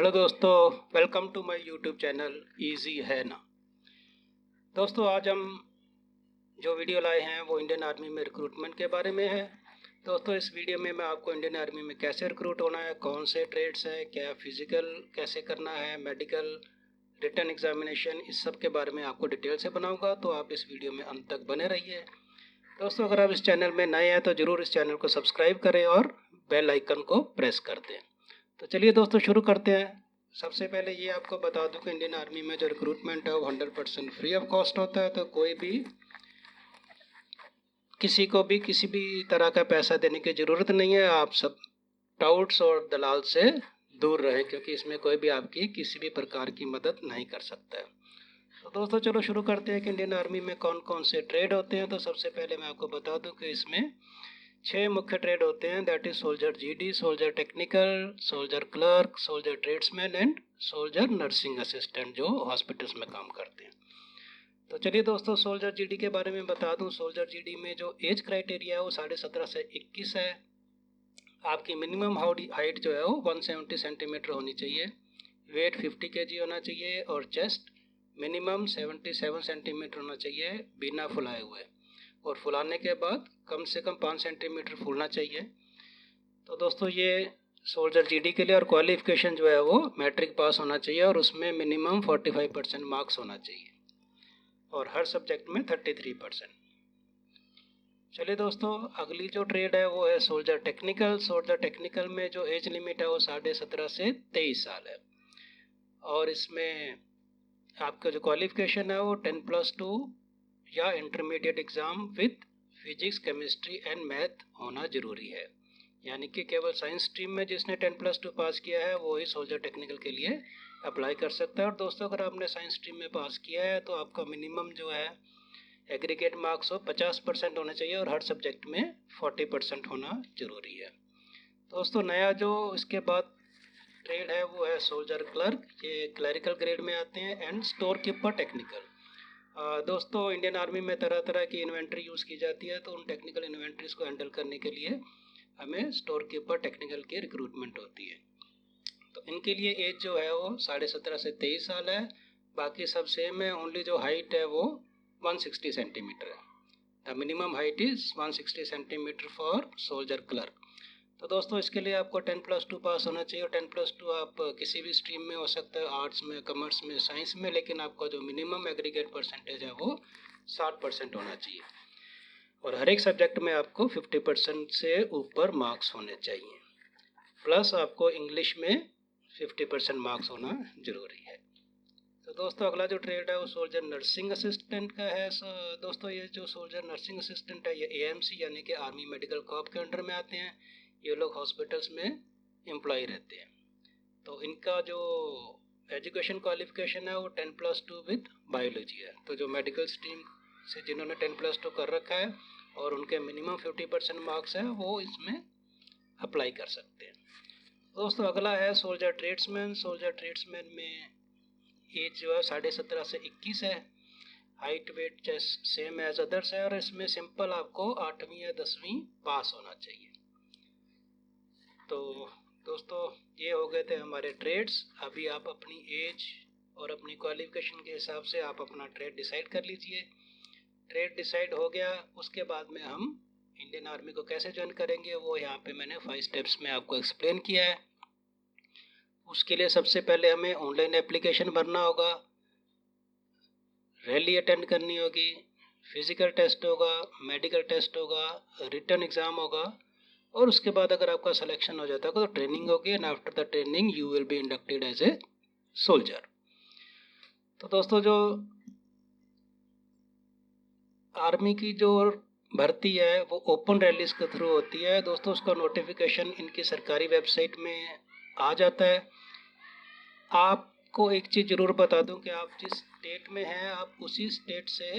Hello दोस्तों, welcome to my YouTube channel easy है ना। दोस्तों, आज हम जो वीडियो लाए हैं वो इंडियन आर्मी में रिक्रूटमेंट के बारे में है। दोस्तों, इस वीडियो में मैं आपको इंडियन आर्मी में कैसे रिक्रूट होना है, कौन से ट्रेड्स हैं, क्या फिजिकल कैसे करना है, मेडिकल, रिटन एग्जामिनेशन, इस सब के बारे में आपको डिटेल से बनाऊंगा। तो आप इस वीडियो में अंत तक बने रहिए। दोस्तों, अगर आप इस चैनल में नए हैं तो ज़रूर इस चैनल को सब्सक्राइब करें और बेल आइकन को प्रेस कर दें। तो चलिए दोस्तों, शुरू करते हैं। सबसे पहले ये आपको बता दूं कि इंडियन आर्मी में जो रिक्रूटमेंट है वो 100% फ्री ऑफ कॉस्ट होता है। तो कोई भी किसी को भी किसी भी तरह का पैसा देने की ज़रूरत नहीं है। आप सब टाउट्स और दलाल से दूर रहें, क्योंकि इसमें कोई भी आपकी किसी भी प्रकार की मदद नहीं कर सकता है। तो दोस्तों, चलो शुरू करते हैं कि इंडियन आर्मी में कौन कौन से ट्रेड होते हैं। तो सबसे पहले मैं आपको बता दूं कि इसमें 6 मुख्य ट्रेड होते हैं। That is soldier GD, soldier technical, soldier clerk, soldier tradesman and soldier nursing assistant, जो हॉस्पिटल्स में काम करते हैं। तो चलिए दोस्तों, सोल्जर जीडी के बारे में बता दूं। सोल्जर जीडी में जो एज क्राइटेरिया है वो 17.5 से 21 है। आपकी मिनिमम हाइट जो है वो 170 सेंटीमीटर होनी चाहिए, वेट 50 kg होना चाहिए और चेस्ट मिनिमम 77 सेंटीमीटर होना चाहिए बिना फुलाए हुए, और फुलाने के बाद कम से कम 5 सेंटीमीटर फूलना चाहिए। तो दोस्तों, ये सोल्जर जीडी के लिए, और क्वालिफिकेशन जो है वो मैट्रिक पास होना चाहिए और उसमें मिनिमम 45% मार्क्स होना चाहिए, और हर सब्जेक्ट में 33%। चलिए दोस्तों, अगली जो ट्रेड है वो है सोल्जर टेक्निकल। सोल्जर टेक्निकल में जो एज लिमिट है वो 17.5 से 23 साल है, और इसमें आपका जो क्वालिफिकेशन है वो 10+2 या intermediate exam with physics, chemistry and math होना ज़रूरी है। यानी कि केवल साइंस स्ट्रीम में जिसने 10+2 पास किया है वो ही सोल्जर टेक्निकल के लिए अप्लाई कर सकता है। और दोस्तों, अगर आपने साइंस स्ट्रीम में पास किया है तो आपका मिनिमम जो है एग्रीगेट मार्क्स हो 50% होने चाहिए, और हर सब्जेक्ट में 40% होना ज़रूरी है। दोस्तों, नया जो इसके बाद ट्रेड है वो है सोल्जर क्लर्क। ये क्लरिकल ग्रेड में आते हैं, एंड स्टोर कीपर टेक्निकल। दोस्तों, इंडियन आर्मी में तरह तरह की इन्वेंट्री यूज़ की जाती है, तो उन टेक्निकल इन्वेंट्रीज़ को हैंडल करने के लिए हमें स्टोर कीपर टेक्निकल की रिक्रूटमेंट होती है। तो इनके लिए एज जो है वो 17.5 से 23 साल है। बाकी सब सेम है, ओनली जो हाइट है वो 160 सेंटीमीटर है। The minimum height is 160 centimetre for soldier clerk. तो दोस्तों, इसके लिए आपको 10+2 पास होना चाहिए, और 10+2 आप किसी भी स्ट्रीम में हो सकता है, आर्ट्स में, कॉमर्स में, साइंस में, लेकिन आपका जो मिनिमम एग्रीगेट परसेंटेज है वो 60% होना चाहिए, और हर एक सब्जेक्ट में आपको 50% से ऊपर मार्क्स होने चाहिए, प्लस आपको इंग्लिश में 50% मार्क्स होना ज़रूरी है। तो दोस्तों, अगला जो ट्रेड है वो सोल्जर नर्सिंग असिस्टेंट का है। दोस्तों, ये जो सोल्जर नर्सिंग असिस्टेंट है ये एएमसी यानी कि आर्मी मेडिकल कॉर्प के अंडर में आते हैं। ये लोग हॉस्पिटल्स में एम्प्लॉय रहते हैं। तो इनका जो एजुकेशन क्वालिफिकेशन है वो 10+2 विद बायोलॉजी है। तो जो मेडिकल स्ट्रीम से जिन्होंने 10+2 कर रखा है और उनके मिनिमम 50% मार्क्स है वो इसमें अप्लाई कर सकते हैं। दोस्तों, अगला है सोल्जर ट्रेड्समैन। सोल्जर ट्रेड्समैन में एज जो है 17.5 से 21 है। Height, weight, chest same as others है, और इसमें सिंपल आपको 8वीं या 10वीं पास होना चाहिए। तो दोस्तों, ये हो गए थे हमारे ट्रेड्स। अभी आप अपनी एज और अपनी क्वालिफिकेशन के हिसाब से आप अपना ट्रेड डिसाइड कर लीजिए। ट्रेड डिसाइड हो गया, उसके बाद में हम इंडियन आर्मी को कैसे ज्वाइन करेंगे वो यहाँ पे मैंने 5 स्टेप्स में आपको एक्सप्लेन किया है। उसके लिए सबसे पहले हमें ऑनलाइन एप्लीकेशन भरना होगा, रैली अटेंड करनी होगी, फिजिकल टेस्ट होगा, मेडिकल टेस्ट होगा, रिटन एग्ज़ाम होगा, और उसके बाद अगर आपका सिलेक्शन हो जाता है तो ट्रेनिंग होगी, and after the training you will be inducted as a soldier. तो दोस्तों, जो आर्मी की जो भर्ती है वो ओपन रैलीज के थ्रू होती है। दोस्तों, उसका नोटिफिकेशन इनकी सरकारी वेबसाइट में आ जाता है। आपको एक चीज़ ज़रूर बता दूं कि आप जिस स्टेट में हैं आप उसी स्टेट से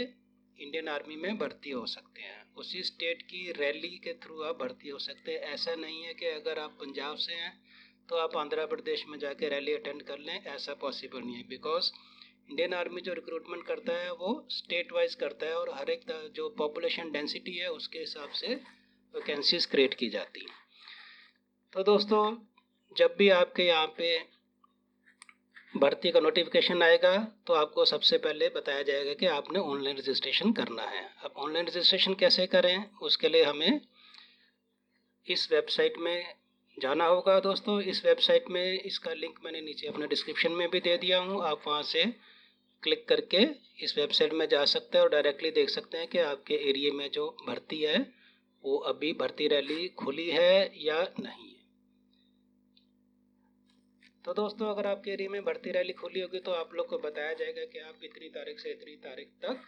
इंडियन आर्मी में भर्ती हो सकते हैं। उसी स्टेट की रैली के थ्रू आप भर्ती हो सकते हैं। ऐसा नहीं है कि अगर आप पंजाब से हैं तो आप आंध्र प्रदेश में जाके रैली अटेंड कर लें, ऐसा पॉसिबल नहीं है। बिकॉज इंडियन आर्मी जो रिक्रूटमेंट करता है वो स्टेट वाइज करता है, और हर एक जो पॉपुलेशन डेंसिटी है उसके हिसाब से वैकेंसीज क्रिएट की जाती हैं। तो दोस्तों, जब भी आपके यहाँ पे भर्ती का नोटिफिकेशन आएगा तो आपको सबसे पहले बताया जाएगा कि आपने ऑनलाइन रजिस्ट्रेशन करना है। अब ऑनलाइन रजिस्ट्रेशन कैसे करें, उसके लिए हमें इस वेबसाइट में जाना होगा। दोस्तों, इस वेबसाइट में इसका लिंक मैंने नीचे अपने डिस्क्रिप्शन में भी दे दिया हूँ। आप वहाँ से क्लिक करके इस वेबसाइट में जा सकते हैं और डायरेक्टली देख सकते हैं कि आपके एरिया में जो भर्ती है वो अभी भर्ती रैली खुली है या नहीं है। तो दोस्तों, अगर आपके एरिया में भर्ती रैली खुली होगी तो आप लोग को बताया जाएगा कि आप इतनी तारीख से इतनी तारीख तक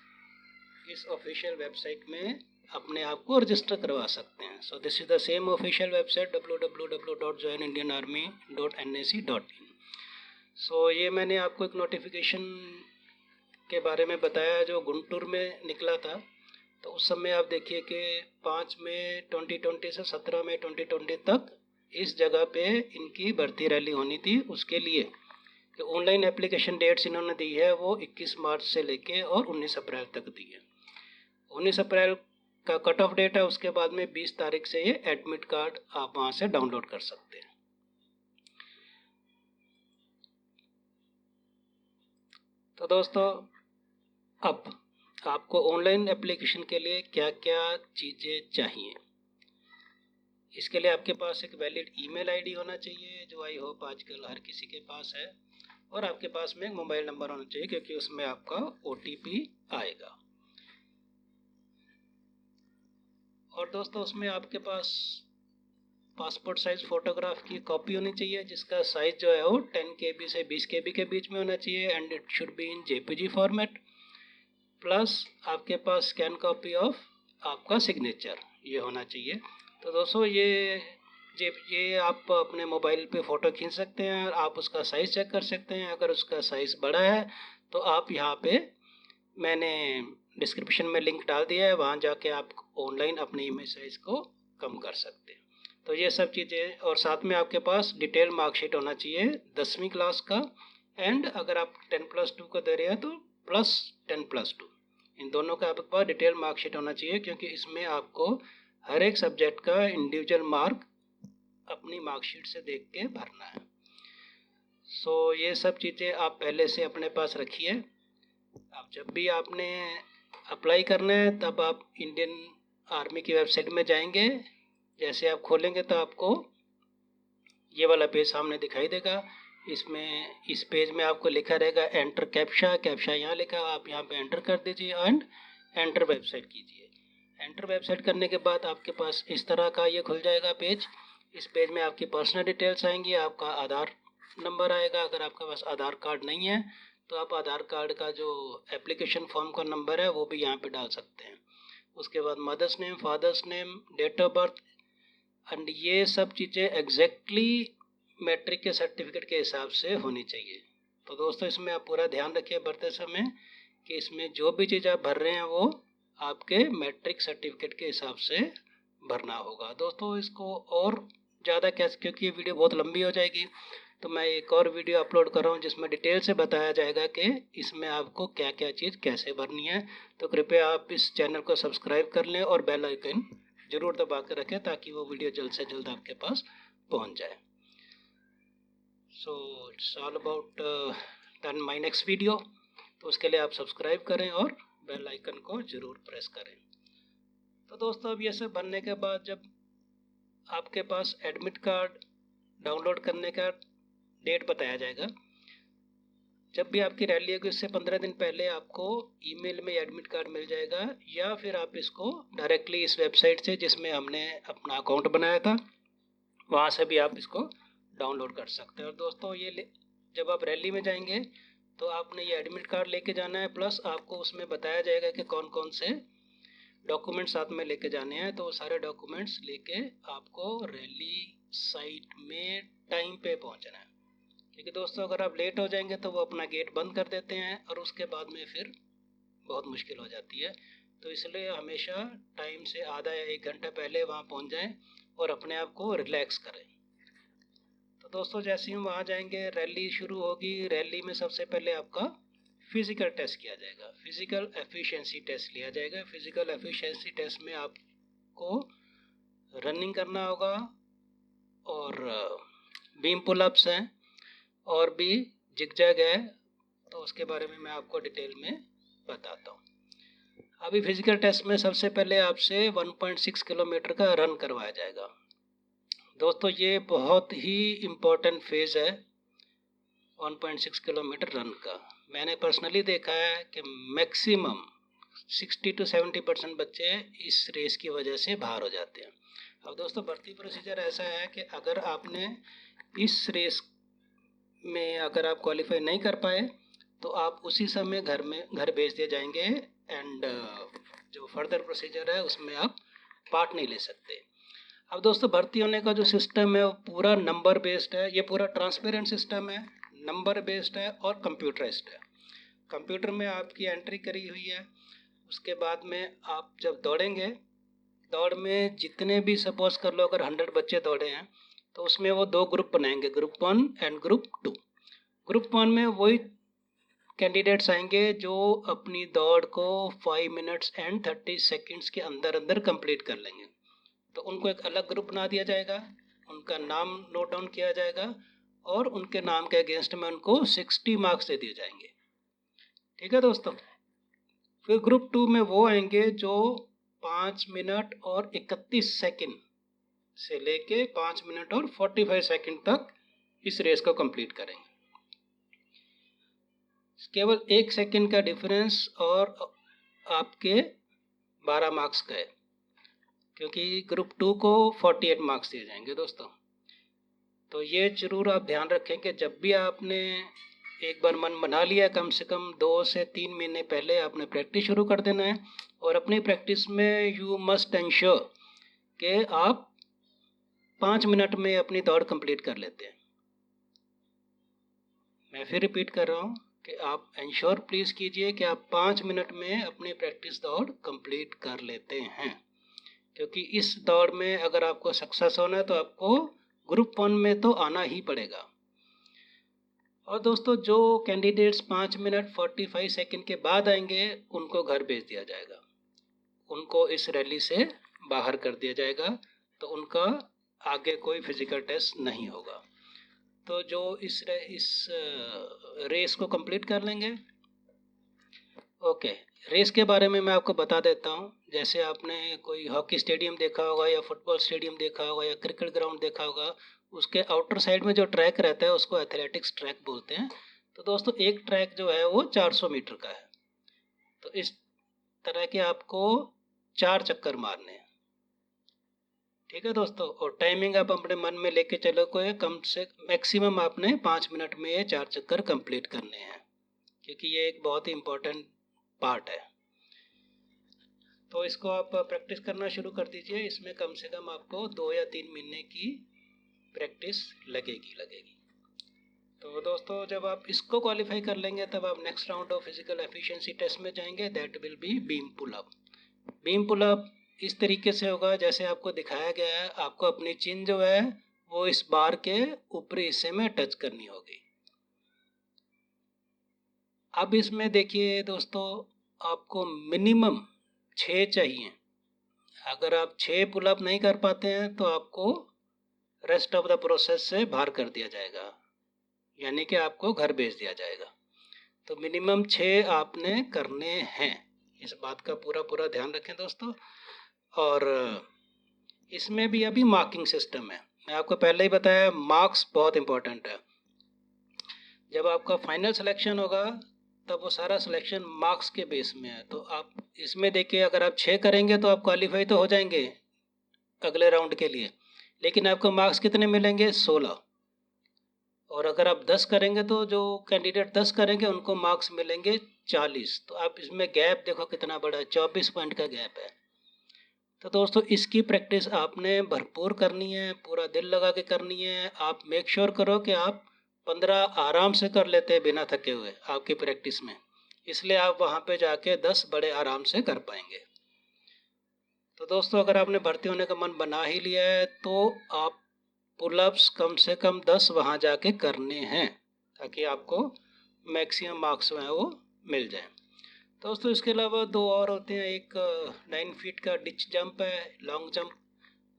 इस ऑफिशियल वेबसाइट में अपने आप को रजिस्टर करवा सकते हैं। So this is the same official website www.joinindianarmy.nac.in। सो ये मैंने आपको एक नोटिफिकेशन के बारे में बताया जो गुंटूर में निकला था। तो उस समय आप देखिए कि 5 मई 2020 से 17 मई 2020 तक इस जगह पे इनकी भर्ती रैली होनी थी। उसके लिए कि ऑनलाइन एप्लीकेशन डेट्स इन्होंने दी है वो 21 मार्च से लेके और 19 अप्रैल तक दी है। 19 अप्रैल का कट ऑफ डेट है, उसके बाद में 20 तारीख से ये एडमिट कार्ड आप वहाँ से डाउनलोड कर सकते हैं। तो दोस्तों, अब आपको ऑनलाइन एप्लीकेशन के लिए क्या क्या चीज़ें चाहिए। इसके लिए आपके पास एक वैलिड ईमेल आईडी होना चाहिए जो आई होप आजकल हर किसी के पास है, और आपके पास में एक मोबाइल नंबर होना चाहिए क्योंकि उसमें आपका OTP आएगा। और दोस्तों, उसमें आपके पास पासपोर्ट साइज फ़ोटोग्राफ की कॉपी होनी चाहिए जिसका साइज़ जो है वो 10 KB से 20 KB के बीच में होना चाहिए and it should be in JPG format. Plus आपके पास स्कैन कॉपी ऑफ आपका सिग्नेचर ये होना चाहिए। तो दोस्तों, ये आप अपने मोबाइल पे फ़ोटो खींच सकते हैं और आप उसका साइज़ चेक कर सकते हैं। अगर उसका साइज़ बड़ा है तो आप यहाँ पे मैंने डिस्क्रिप्शन में लिंक डाल दिया है, वहाँ जाके आप ऑनलाइन अपने इमेज साइज़ को कम कर सकते हैं। तो ये सब चीज़ें, और साथ में आपके पास डिटेल मार्कशीट होना चाहिए 10वीं क्लास का, एंड अगर आप 10+2 का दे रहे हैं तो प्लस 10+2, इन दोनों का आपके पास डिटेल मार्कशीट होना चाहिए क्योंकि इसमें आपको हर एक सब्जेक्ट का इंडिविजुअल मार्क अपनी मार्कशीट से देख के भरना है। सो ये सब चीज़ें आप पहले से अपने पास रखिए। अब जब भी आपने अप्लाई करना है तब आप इंडियन आर्मी की वेबसाइट में जाएंगे। जैसे आप खोलेंगे तो आपको ये वाला पेज सामने दिखाई देगा। इस पेज में आपको लिखा रहेगा एंटर कैप्चा। कैप्चा यहाँ लिखा, आप यहाँ पे एंटर कर दीजिए एंड एंटर वेबसाइट कीजिए। एंटर वेबसाइट करने के बाद आपके पास इस तरह का ये खुल जाएगा पेज। इस पेज में आपकी पर्सनल डिटेल्स आएंगी, आपका आधार नंबर आएगा। अगर आपके पास आधार कार्ड नहीं है तो आप आधार कार्ड का जो एप्लीकेशन फॉर्म का नंबर है वो भी यहाँ पे डाल सकते हैं। उसके बाद mother's name, father's name, date of birth, and ये सब चीज़ें एग्जैक्टली मैट्रिक के सर्टिफिकेट के हिसाब से होनी चाहिए। तो दोस्तों, इसमें आप पूरा ध्यान रखिए भरते समय कि इसमें जो भी चीज़ आप भर रहे हैं वो आपके मैट्रिक सर्टिफिकेट के हिसाब से भरना होगा। दोस्तों, इसको और ज़्यादा कैसे, क्योंकि ये वीडियो बहुत लंबी हो जाएगी, तो मैं एक और वीडियो अपलोड कर रहा हूँ जिसमें डिटेल से बताया जाएगा कि इसमें आपको क्या क्या चीज़ कैसे भरनी है। तो कृपया आप इस चैनल को सब्सक्राइब कर लें और बेल आइकन ज़रूर दबा कर रखें ताकि वो वीडियो जल्द से जल्द आपके पास पहुँच जाए। So it's all about done my next video. तो उसके लिए आप सब्सक्राइब करें और बेल आइकन को ज़रूर प्रेस करें। तो दोस्तों, अब ये सब बनने के बाद जब आपके पास एडमिट कार्ड डाउनलोड करने का डेट बताया जाएगा, जब भी आपकी रैली होगी उससे 15 दिन पहले आपको ईमेल में एडमिट कार्ड मिल जाएगा, या फिर आप इसको डायरेक्टली इस वेबसाइट से जिसमें हमने अपना अकाउंट बनाया था वहाँ से भी आप इसको डाउनलोड कर सकते हैं। और दोस्तों, जब आप रैली में जाएंगे तो आपने ये एडमिट कार्ड लेके जाना है, प्लस आपको उसमें बताया जाएगा कि कौन कौन से डॉक्यूमेंट्स साथ में लेके जाने हैं। तो वो सारे डॉक्यूमेंट्स लेके आपको रैली साइट में टाइम पे पहुंचना है, क्योंकि दोस्तों अगर आप लेट हो जाएंगे तो वो अपना गेट बंद कर देते हैं और उसके बाद में फिर बहुत मुश्किल हो जाती है। तो इसलिए हमेशा टाइम से आधा या 1 घंटा पहले वहाँ पहुँच जाएं और अपने आप को रिलैक्स करें। तो दोस्तों, जैसे ही हम वहाँ जाएंगे रैली शुरू होगी। रैली में सबसे पहले आपका फिज़िकल टेस्ट किया जाएगा, फिज़िकल एफिशिएंसी टेस्ट लिया जाएगा। फिज़िकल एफिशिएंसी टेस्ट में आपको रनिंग करना होगा और बीम पुलअप्स हैं और भी जिगजैग है, तो उसके बारे में मैं आपको डिटेल में बताता हूँ। अभी फिजिकल टेस्ट में सबसे पहले आपसे 1.6 किलोमीटर का रन करवाया जाएगा। दोस्तों ये बहुत ही इम्पोर्टेंट फेज़ है 1.6 किलोमीटर रन का। मैंने पर्सनली देखा है कि मैक्सिमम 60 to 70% बच्चे इस रेस की वजह से बाहर हो जाते हैं। अब दोस्तों भर्ती प्रोसीजर ऐसा है कि अगर आपने इस रेस में अगर आप क्वालिफाई नहीं कर पाए तो आप उसी समय घर भेज दिए जाएंगे एंड जो फर्दर प्रोसीजर है उसमें आप पार्ट नहीं ले सकते। अब दोस्तों भर्ती होने का जो सिस्टम है वो पूरा नंबर बेस्ड है। ये पूरा ट्रांसपेरेंट सिस्टम है, नंबर बेस्ड है और कंप्यूटराइज्ड है। कंप्यूटर में आपकी एंट्री करी हुई है, उसके बाद में आप जब दौड़ेंगे, दौड़ में जितने भी सपोज कर लो अगर 100 बच्चे दौड़े हैं तो उसमें वो 2 ग्रुप बनाएंगे, ग्रुप 1 एंड ग्रुप 2। ग्रुप 1 में वही कैंडिडेट्स आएंगे जो अपनी दौड़ को 5 मिनट्स एंड 30 सेकेंड्स के अंदर अंदर कंप्लीट कर लेंगे। तो उनको एक अलग ग्रुप बना दिया जाएगा, उनका नाम नोट डाउन किया जाएगा और उनके नाम के अगेंस्ट में उनको 60 मार्क्स दे दिए जाएंगे। ठीक है दोस्तों। फिर ग्रुप 2 में वो आएंगे जो 5 मिनट और 31 सेकंड से लेके 5 मिनट और 45 सेकंड तक इस रेस को कंप्लीट करेंगे। केवल 1 सेकंड का डिफरेंस और आपके 12 मार्क्स का है, क्योंकि ग्रुप 2 को 48 मार्क्स दिए जाएंगे दोस्तों। तो ये जरूर आप ध्यान रखें कि जब भी आपने एक बार मन बना लिया, कम से कम 2 से 3 महीने पहले आपने प्रैक्टिस शुरू कर देना है और अपनी प्रैक्टिस में यू मस्ट एंश्योर कि आप 5 मिनट में अपनी दौड़ कंप्लीट कर लेते हैं। मैं फिर रिपीट कर रहा हूँ कि आप एंश्योर प्लीज़ कीजिए कि आप 5 मिनट में अपनी प्रैक्टिस दौड़ कंप्लीट कर लेते हैं, क्योंकि इस दौड़ में अगर आपको सक्सेस होना है तो आपको ग्रुप 1 में तो आना ही पड़ेगा। और दोस्तों जो कैंडिडेट्स 5 मिनट 45 सेकंड के बाद आएंगे उनको घर भेज दिया जाएगा, उनको इस रैली से बाहर कर दिया जाएगा, तो उनका आगे कोई फिजिकल टेस्ट नहीं होगा। तो जो इस रेस को कंप्लीट कर लेंगे। ओके, रेस के बारे में मैं आपको बता देता हूँ। जैसे आपने कोई हॉकी स्टेडियम देखा होगा या फुटबॉल स्टेडियम देखा होगा या क्रिकेट ग्राउंड देखा होगा, उसके आउटर साइड में जो ट्रैक रहता है उसको एथलेटिक्स ट्रैक बोलते हैं। तो दोस्तों एक ट्रैक जो है वो 400 मीटर का है। तो इस तरह के आपको 4 चक्कर मारने हैं। ठीक है दोस्तों। और टाइमिंग आप अपने मन में लेके चलो, कोई कम से मैक्सिमम आपने 5 मिनट में ये 4 चक्कर कंप्लीट करने हैं, क्योंकि ये एक बहुत ही इम्पोर्टेंट पार्ट है। तो इसको आप प्रैक्टिस करना शुरू कर दीजिए। इसमें कम से कम आपको 2 या 3 महीने की प्रैक्टिस लगेगी। तो दोस्तों जब आप इसको क्वालिफाई कर लेंगे तब आप next round of physical efficiency test में जाएंगे, that will be beam pull up. Beam pull up इस तरीके से होगा जैसे आपको दिखाया गया है। आपको अपनी चिन जो है वो इस बार के ऊपरी हिस्से में टच करनी होगी। अब इसमें देखिए दोस्तों, आपको मिनिमम 6 चाहिए। अगर आप 6 पुलअप नहीं कर पाते हैं तो आपको रेस्ट ऑफ द प्रोसेस से बाहर कर दिया जाएगा, यानी कि आपको घर भेज दिया जाएगा। तो मिनिमम 6 आपने करने हैं, इस बात का पूरा ध्यान रखें दोस्तों। और इसमें भी अभी मार्किंग सिस्टम है। मैं आपको पहले ही बताया, मार्क्स बहुत इंपॉर्टेंट है। जब आपका फाइनल सिलेक्शन होगा तब वो सारा सिलेक्शन मार्क्स के बेस में है। तो आप इसमें देखिए, अगर आप 6 करेंगे तो आप क्वालिफाई तो हो जाएंगे अगले राउंड के लिए, लेकिन आपको मार्क्स कितने मिलेंगे? 16। और अगर आप 10 करेंगे तो जो कैंडिडेट 10 करेंगे उनको मार्क्स मिलेंगे 40। तो आप इसमें गैप देखो कितना बड़ा है, 24 पॉइंट का गैप है। तो दोस्तों इसकी प्रैक्टिस आपने भरपूर करनी है, पूरा दिल लगा के करनी है। आप मेक श्योर करो कि आप 15 आराम से कर लेते हैं बिना थके हुए आपकी प्रैक्टिस में, इसलिए आप वहाँ पे जाके 10 बड़े आराम से कर पाएंगे। तो दोस्तों अगर आपने भर्ती होने का मन बना ही लिया है तो आप पुलअप्स कम से कम 10 वहाँ जाके करने हैं, ताकि आपको मैक्सिमम मार्क्स जो हैं वो मिल जाए। दोस्तों इसके अलावा 2 और होते हैं, एक 9 फीट का डिच जंप है, लॉन्ग जंप,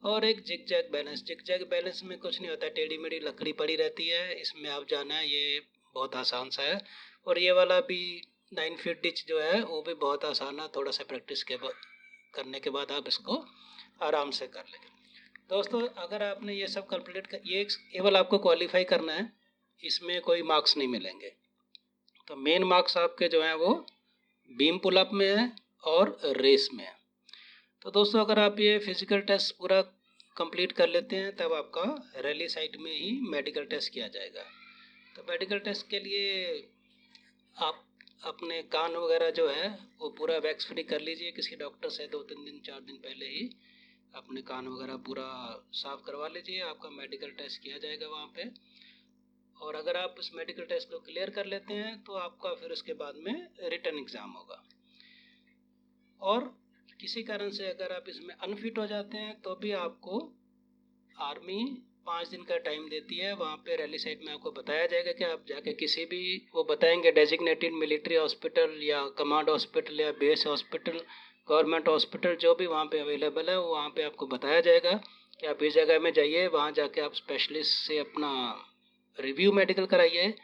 और एक zig zag balance. Zig zag balance में कुछ नहीं होता, टेढ़ी मेढ़ी लकड़ी पड़ी रहती है, इसमें आप जाना है। ये बहुत आसान सा है। और ये वाला भी 9 फीट डिच जो है वो भी बहुत आसान है, थोड़ा सा प्रैक्टिस करने के बाद आप इसको आराम से कर लेंगे। दोस्तों अगर आपने ये सब कंप्लीट कर, ये केवल आपको क्वालिफाई करना है, इसमें कोई मार्क्स नहीं मिलेंगे। तो मेन मार्क्स आपके जो हैं वो बीम पुलअप में है और रेस में है। तो दोस्तों अगर आप ये फिजिकल टेस्ट पूरा कंप्लीट कर लेते हैं तब आपका रैली साइट में ही मेडिकल टेस्ट किया जाएगा। तो मेडिकल टेस्ट के लिए आप अपने कान वगैरह जो है वो पूरा वैक्स फ्री कर लीजिए किसी डॉक्टर से, 2-3 दिन 4 दिन पहले ही अपने कान वगैरह पूरा साफ करवा लीजिए। आपका मेडिकल टेस्ट किया जाएगा वहाँ पे। और अगर आप इस मेडिकल टेस्ट को क्लियर कर लेते हैं तो आपका फिर उसके बाद में रिटन एग्ज़ाम होगा। और किसी कारण से अगर आप इसमें अनफिट हो जाते हैं तो भी आपको आर्मी 5 दिन का टाइम देती है। वहाँ पे रैली साइट में आपको बताया जाएगा कि आप जाके किसी भी, वो बताएंगे डेजिग्नेटेड मिलिट्री हॉस्पिटल या कमांड हॉस्पिटल या बेस हॉस्पिटल, गवर्नमेंट हॉस्पिटल जो भी वहाँ पे अवेलेबल है, वो वहाँ पे आपको बताया जाएगा कि आप इस जगह में जाइए, वहाँ जाके आप स्पेशलिस्ट से अपना रिव्यू मेडिकल कराइए।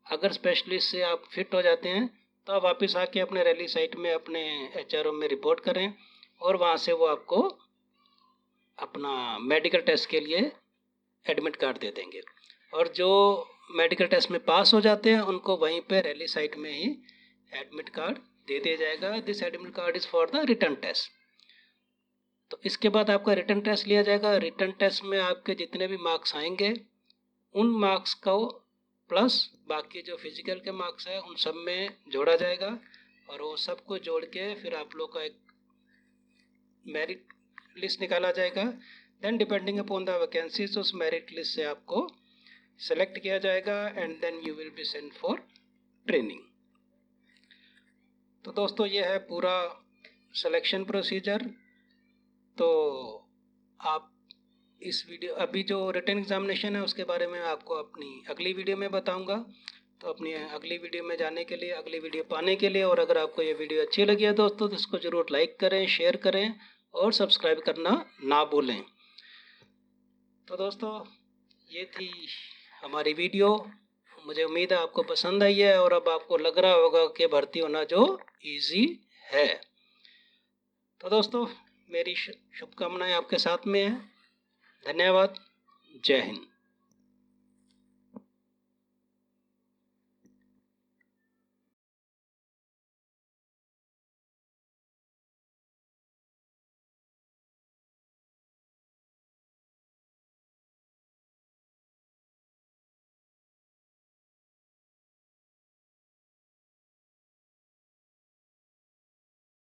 अगर स्पेशलिस्ट से आप फिट हो जाते हैं तो आप वापस आके अपने रैली साइट में अपने HRO में रिपोर्ट करें और वहाँ से वो आपको अपना मेडिकल टेस्ट के लिए एडमिट कार्ड दे देंगे। और जो मेडिकल टेस्ट में पास हो जाते हैं उनको वहीं पे रैली साइट में ही एडमिट कार्ड दे दिया जाएगा। This admit card is for the written test. तो इसके बाद आपका रिटर्न टेस्ट लिया जाएगा। रिटर्न टेस्ट में आपके जितने भी मार्क्स आएंगे उन मार्क्स को प्लस बाकी जो फिजिकल के मार्क्स है उन सब में जोड़ा जाएगा और वो सबको जोड़ के फिर आप लोग का एक मेरिट लिस्ट निकाला जाएगा। Then depending upon the vacancies उस मेरिट लिस्ट से आपको सेलेक्ट किया जाएगा and then you will be sent for training. तो दोस्तों ये है पूरा सिलेक्शन प्रोसीजर। तो आप इस वीडियो, अभी जो रिटन एग्जामिनेशन है उसके बारे में आपको अपनी अगली वीडियो में बताऊंगा। तो अपनी अगली वीडियो में जाने के लिए, अगली वीडियो पाने के लिए, और अगर आपको ये वीडियो अच्छी लगी है दोस्तों तो इसको ज़रूर लाइक करें, शेयर करें और सब्सक्राइब करना ना भूलें। तो दोस्तों ये थी हमारी वीडियो। मुझे उम्मीद है आपको पसंद आई है और अब आपको लग रहा होगा कि भर्ती होना जो ईजी है। तो दोस्तों मेरी शुभकामनाएं आपके साथ में हैं। धन्यवाद। जय हिंद।